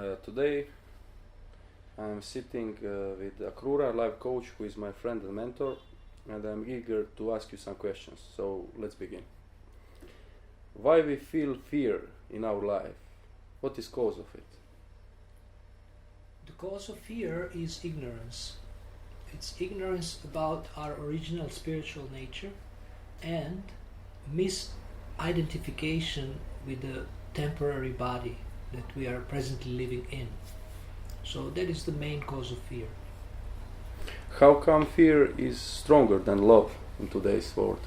Today I'm sitting with Akrura, life coach, who is my friend and mentor, and I'm eager to ask you some questions. So let's begin. Why we feel fear in our life? What is cause of it? The cause of fear is ignorance. It's ignorance about our original spiritual nature and misidentification with the temporary body that we are presently living in. So that is the main cause of fear. How come fear is stronger than love in today's world?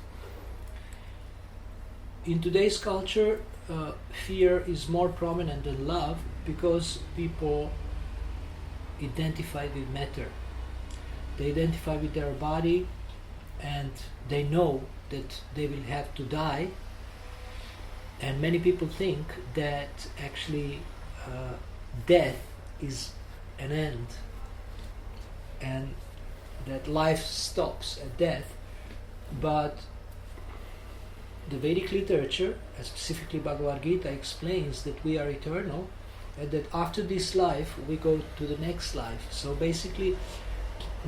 In today's culture, fear is more prominent than love because people identify with matter. They identify with their body and they know that they will have to die. And many people think that actually death is an end and that life stops at death. But the Vedic literature, specifically Bhagavad Gita, explains that we are eternal and that after this life we go to the next life. So basically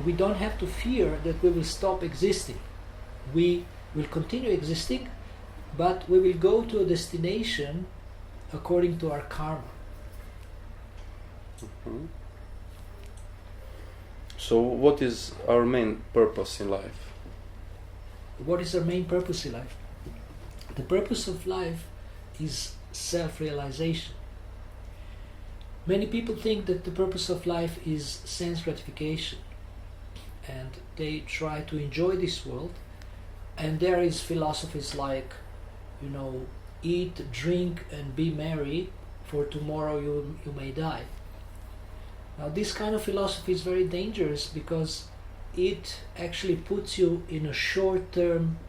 we don't have to fear that we will stop existing. We will continue existing, but we will go to a destination according to our karma. Mm-hmm. So what is our main purpose in life? What is our main purpose in life? The purpose of life is self-realization. Many people think that the purpose of life is sense gratification, and they try to enjoy this world, and there is philosophies like, eat, drink and be merry, for tomorrow you may die. Now this kind of philosophy is very dangerous because it actually puts you in a short-term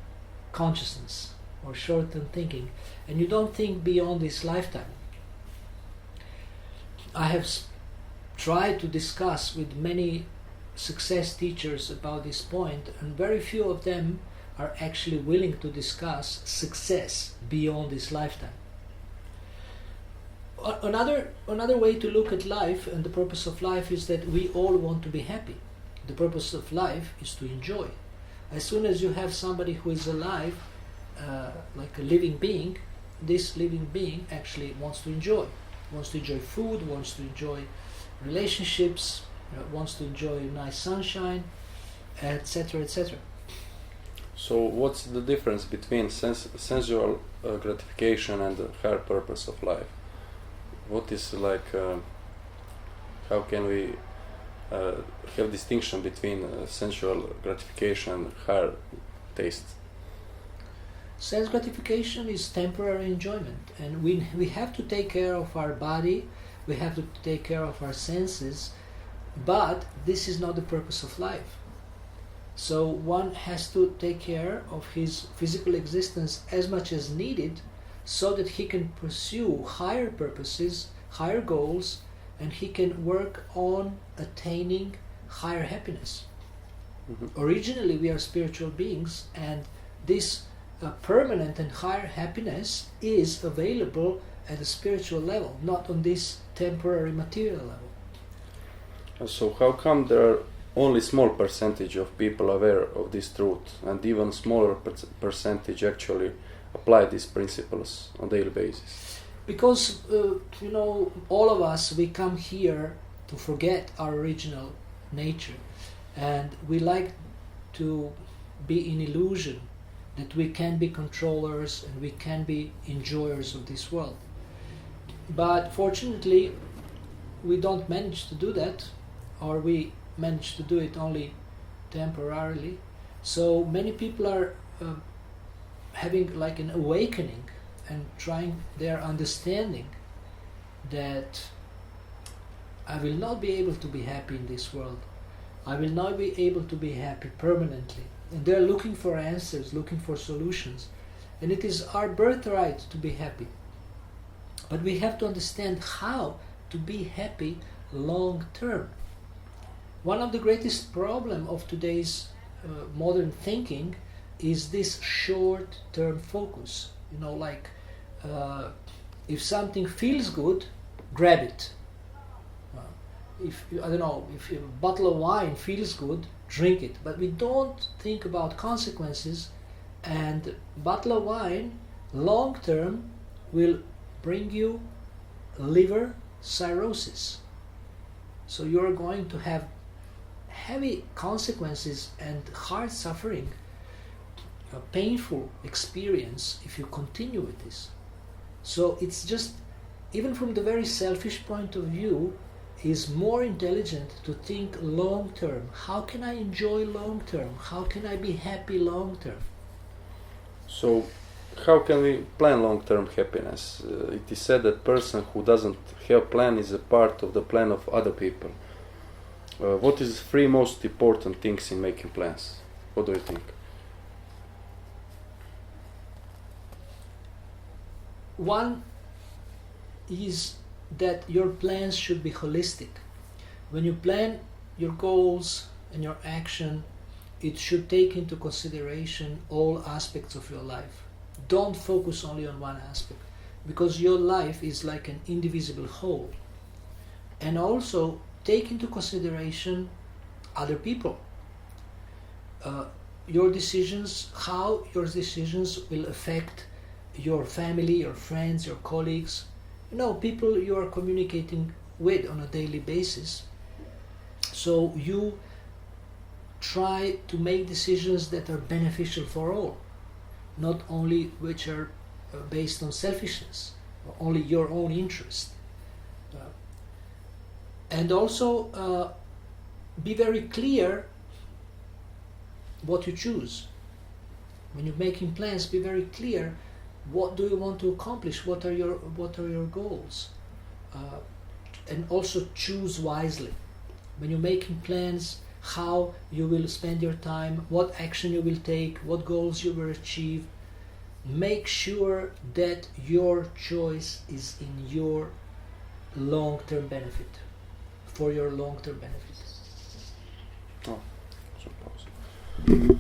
consciousness or short-term thinking, and you don't think beyond this lifetime. I have tried to discuss with many success teachers about this point, and very few of them are actually willing to discuss success beyond this lifetime. Another way to look at life and the purpose of life is that we all want to be happy. The purpose of life is to enjoy. As soon as you have somebody who is alive, like a living being, this living being actually wants to enjoy. Wants to enjoy food, wants to enjoy relationships, wants to enjoy nice sunshine, etc., etc. So what's the difference between sensual gratification and the higher purpose of life? What is how can we have distinction between sensual gratification and higher taste? Sense gratification is temporary enjoyment, and we have to take care of our body, we have to take care of our senses, but this is not the purpose of life. So one has to take care of his physical existence as much as needed so that he can pursue higher purposes, higher goals, and he can work on attaining higher happiness. Mm-hmm. Originally we are spiritual beings, and this permanent and higher happiness is available at a spiritual level, not on this temporary material level. So how come there are only small percentage of people aware of this truth, and even smaller percentage actually apply these principles on a daily basis? Because all of us, we come here to forget our original nature, and we like to be in illusion that we can be controllers and we can be enjoyers of this world. But fortunately we don't manage to do that, or we manage to do it only temporarily. So many people are having like an awakening and they're understanding that I will not be able to be happy in this world. I will not be able to be happy permanently. And they're looking for answers, looking for solutions. And it is our birthright to be happy. But we have to understand how to be happy long term. One of the greatest problems of today's modern thinking is this short-term focus. If something feels good, grab it. if I don't know, if a bottle of wine feels good, drink it. But we don't think about consequences, and bottle of wine long term will bring you liver cirrhosis. So you're going to have heavy consequences and hard suffering, a painful experience if you continue with this. So it's just, even from the very selfish point of view, is more intelligent to think long term. How can I enjoy long term? How can I be happy long term? So, how can we plan long-term happiness? It is said that person who doesn't have plan is a part of the plan of other people. What is three most important things in making plans? What do you think? One is that your plans should be holistic. When you plan your goals and your action, it should take into consideration all aspects of your life. Don't focus only on one aspect, because your life is like an indivisible whole. And also take into consideration other people. Your decisions, how your decisions will affect your family, your friends, your colleagues, people you are communicating with on a daily basis. So you try to make decisions that are beneficial for all, not only which are based on selfishness, or only your own interest. And also be very clear what you choose. When you're making plans, be very clear. What do you want to accomplish? What are your goals? And also choose wisely. When you're making plans, how you will spend your time, what action you will take, what goals you will achieve. Make sure that your choice is in your long-term benefit, for your long-term benefit. Oh, so possible.